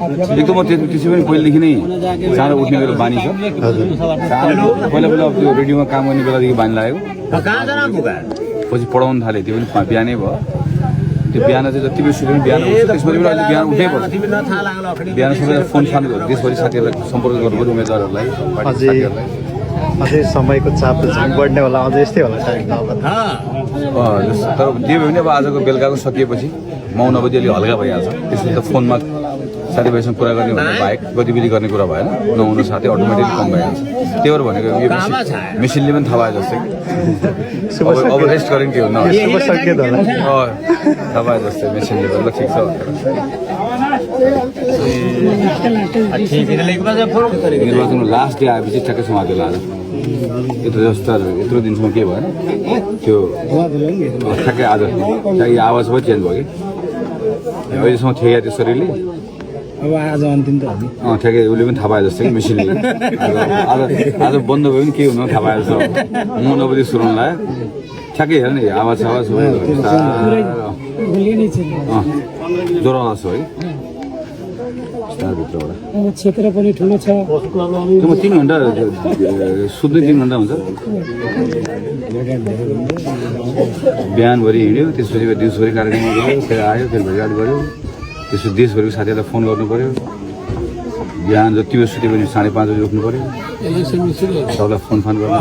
एक त म त्यसै पनि पहिलेदेखि नै चाँडो उठ्ने मेरो बानी छ। पहिला पहिला त्यो रेडियोमा काम गर्ने बेलादेखि बानी लागेको। पछि पढाउनु थालेँ, त्यो पनि बिहानै भयो। त्यो बिहान चाहिँ जति बेसी सुत्यो बिहान उठ्छु, त्यसपछि पनि अहिले बिहान उठ्नै पर्छ। बिहान सबैलाई फोन देशभरि साथीहरूलाई सम्पर्क गर्नुपर्छ, उम्मेदवारहरूलाई, पार्टी साथीहरूलाई। अझै समयको चाप त झन् बढ्ने होला, अझै यस्तै होला तर जे भयो भने अब आजको बेलुकाको सकिएपछि 9 बजी अलिक हल्का भइहाल्छ। त्यसपछि त फोनमा साथीभाइसँग कुरा गर्ने भन्दा बाहेक गतिविधि गर्ने कुरा भएन, नहुनु साथै अटोमेटिकली कम भइहाल्छ। त्यही भएर भनेको यो मेसिनले पनि थाहा पाए जस्तै अब रेस्ट गरेँ के हुन्न थाहा पाए जस्तै मेसिनले पनि ल ठिक छ। निर्वाचनको लास्ट डे आएपछि ठ्याक्कै समातेर आज यत्रो दिनसम्म के भएन त्यो ठ्याक्कै आज ठ्याक्कै आवाज पनि चेन्ज भयो कि अहिलेसम्म थियो या त्यो शरीरले अब आज अन्तिम त हो ठ्याक्कै उसले पनि थाहा पाए जस्तो कि मेसिनले आज बन्द भयो भने के हुनु थाहा पाए जस्तो 9 बजी सुरु लाग्यो ठ्याक्कै हेर नि आवाज ज्वरो जस्तो है भित्रबाट क्षेत्र पनि ठुलो छ। त्यो 3 घन्टा सुत्दै 3 घन्टा हुन्छ। बिहानभरि हिँड्यो, त्यसपछि दिउँसोभरि कार्यक्रममा गयो, फेरि आयो, फेरि भेटघाट गऱ्यो, त्यसपछि देशभरिको साथीहरूलाई फोन गर्नु पऱ्यो। बिहान जति बेला सुत्यो भने 5:30 बजी उठ्नु पऱ्यो, सबलाई फोन गर्नु